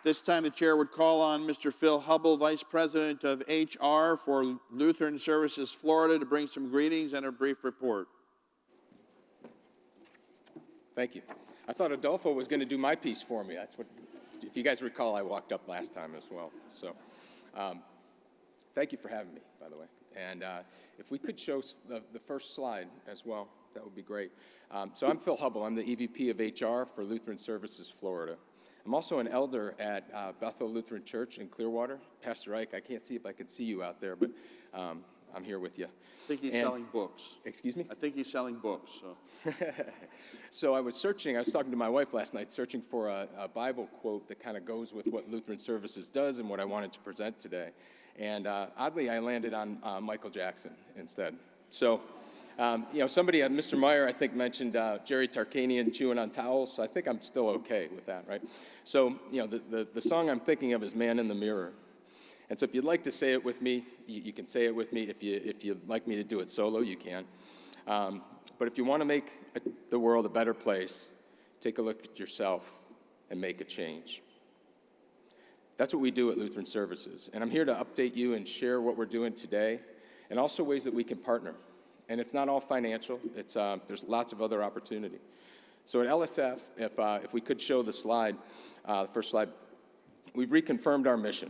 This time the chair would call on Mr. Phil Hubbell, Vice President of HR for Lutheran Services Florida, to bring some greetings and a brief report. Thank you. I thought Adolfo was going to do my piece for me. That's what, if you guys recall, I walked up last time as well. So thank you for having me, by the way. And if we could show the first slide as well, that would be great. So I'm Phil Hubbell. I'm the EVP of HR for Lutheran Services Florida. I'm also an elder at Bethel Lutheran Church in Clearwater. Pastor Ike, I can't see if I can see you out there, but I'm here with you. I think he's selling books. Excuse me? I think he's selling books. So, so I was talking to my wife last night, searching for a Bible quote that kind of goes with what Lutheran Services does and what I wanted to present today. And oddly, I landed on Michael Jackson instead. So, somebody, Mr. Meyer, I think, mentioned Jerry Tarkanian chewing on towels, so I think I'm still okay with that, right? So, the song I'm thinking of is Man in the Mirror. And so if you'd like to say it with me, you can say it with me. If you'd like me to do it solo, you can. But if you want to make the world a better place, take a look at yourself and make a change. That's what we do at Lutheran Services. And I'm here to update you and share what we're doing today, and also ways that we can partner. And it's not all financial. There's lots of other opportunity. So at LSF, if we could show the slide, the first slide, we've reconfirmed our mission,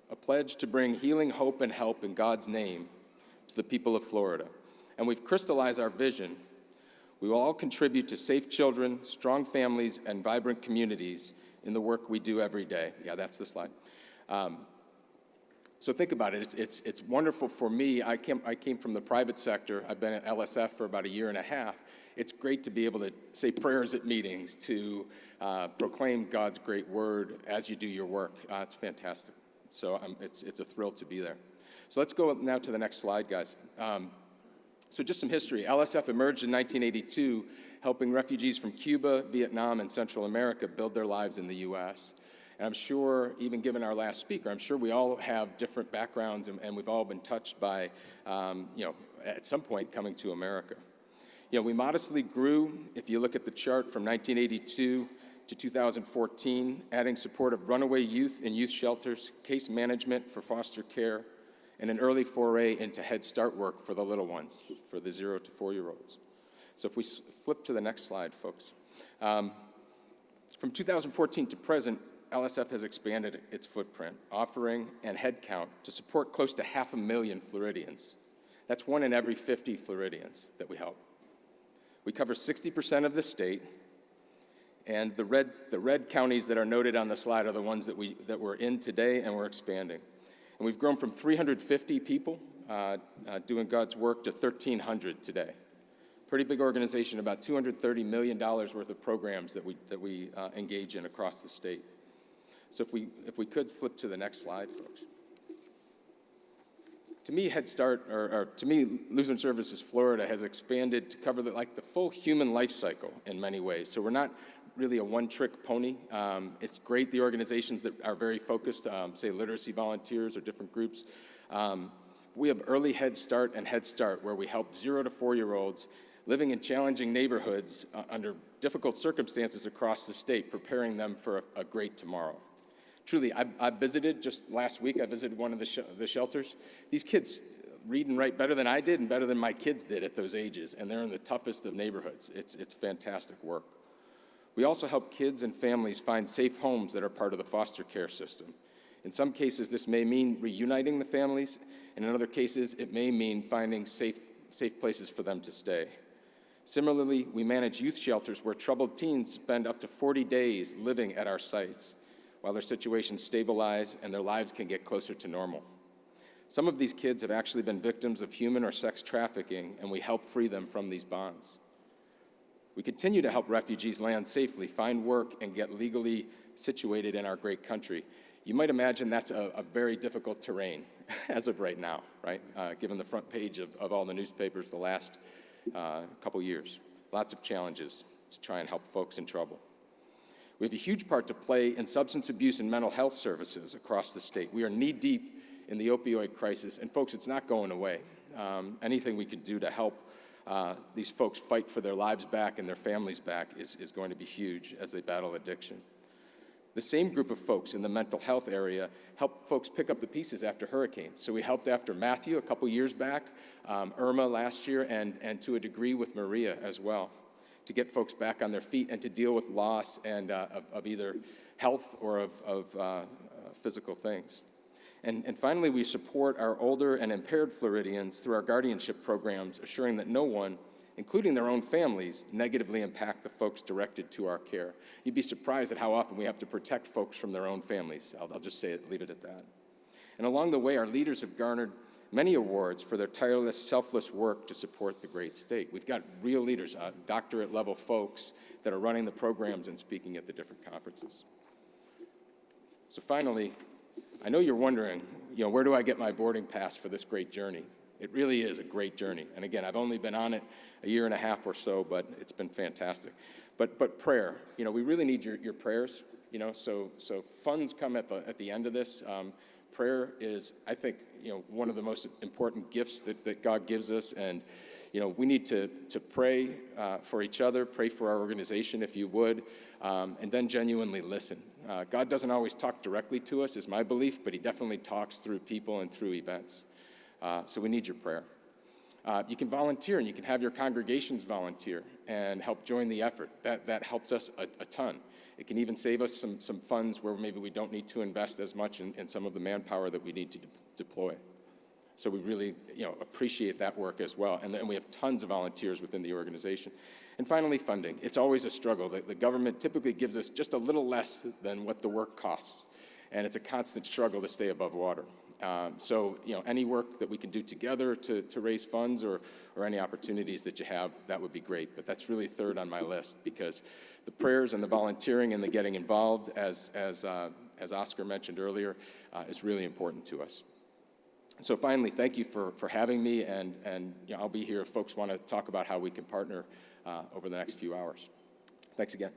a pledge to bring healing, hope, and help in God's name to the people of Florida. And we've crystallized our vision. We will all contribute to safe children, strong families, and vibrant communities in the work we do every day. Yeah, that's the slide. So think about it. It's wonderful for me. I came from the private sector. I've been at LSF for about a year and a half. It's great to be able to say prayers at meetings, to proclaim God's great word as you do your work. It's fantastic. So it's a thrill to be there. So let's go now to the next slide, guys. So just some history. LSF emerged in 1982, helping refugees from Cuba, Vietnam, and Central America build their lives in the U.S. And I'm sure, even given our last speaker, I'm sure we all have different backgrounds, and we've all been touched by, at some point coming to America. We modestly grew, if you look at the chart, from 1982 to 2014, adding support of runaway youth in youth shelters, case management for foster care, and an early foray into Head Start work for the little ones, for the 0 to 4-year-olds. So if we flip to the next slide, folks. From 2014 to present, LSF has expanded its footprint, offering and headcount to support close to 500,000 Floridians. That's 1 in every 50 Floridians that we help. We cover 60% of the state, and the red counties that are noted on the slide are the ones that we're in today, and we're expanding. And we've grown from 350 people doing God's work to 1,300 today. Pretty big organization, about $230 million worth of programs that we engage in across the state. So if we could flip to the next slide, folks. To me, Head Start, or to me, Lutheran Services Florida has expanded to cover the full human life cycle in many ways. So we're not really a one-trick pony. It's great, the organizations that are very focused, say literacy volunteers or different groups. We have Early Head Start and Head Start, where we help 0 to 4-year-olds living in challenging neighborhoods under difficult circumstances across the state, preparing them for a great tomorrow. Truly, I visited, just last week, I visited one of the shelters. These kids read and write better than I did and better than my kids did at those ages, and they're in the toughest of neighborhoods. It's fantastic work. We also help kids and families find safe homes that are part of the foster care system. In some cases, this may mean reuniting the families, and in other cases, it may mean finding safe places for them to stay. Similarly, we manage youth shelters where troubled teens spend up to 40 days living at our sites while their situations stabilize and their lives can get closer to normal. Some of these kids have actually been victims of human or sex trafficking, and we help free them from these bonds. We continue to help refugees land safely, find work, and get legally situated in our great country. You might imagine that's a very difficult terrain as of right now, right? Given the front page of all the newspapers the last couple years. Lots of challenges to try and help folks in trouble. We have a huge part to play in substance abuse and mental health services across the state. We are knee-deep in the opioid crisis, and folks, it's not going away. Anything we can do to help these folks fight for their lives back and their families back is going to be huge as they battle addiction. The same group of folks in the mental health area help folks pick up the pieces after hurricanes. So we helped after Matthew a couple years back, Irma last year, and to a degree with Maria as well, to get folks back on their feet and to deal with loss and of either health or of physical things. And finally, we support our older and impaired Floridians through our guardianship programs, assuring that no one, including their own families, negatively impact the folks directed to our care. You'd be surprised at how often we have to protect folks from their own families. I'll just say it, leave it at that. And along the way, our leaders have garnered many awards for their tireless, selfless work to support the great state. We've got real leaders, doctorate-level folks that are running the programs and speaking at the different conferences. So finally, I know you're wondering, where do I get my boarding pass for this great journey? It really is a great journey. And again, I've only been on it a year and a half or so, but it's been fantastic. But prayer, we really need your prayers, so funds come at the end of this. Prayer is, I think, one of the most important gifts that God gives us, and we need to pray for each other, pray for our organization if you would, and then genuinely listen. God doesn't always talk directly to us, is my belief, but he definitely talks through people and through events. So we need your prayer. You can volunteer, and you can have your congregations volunteer and help join the effort. That helps us a ton. It can even save us some funds where maybe we don't need to invest as much in some of the manpower that we need to deploy. So we really appreciate that work as well. And then we have tons of volunteers within the organization. And finally, funding. It's always a struggle. The government typically gives us just a little less than what the work costs. And it's a constant struggle to stay above water. So any work that we can do together to raise funds or any opportunities that you have, that would be great. But that's really third on my list, because the prayers and the volunteering and the getting involved, as Oscar mentioned earlier, is really important to us. So finally, thank you for having me, and I'll be here if folks want to talk about how we can partner over the next few hours. Thanks again.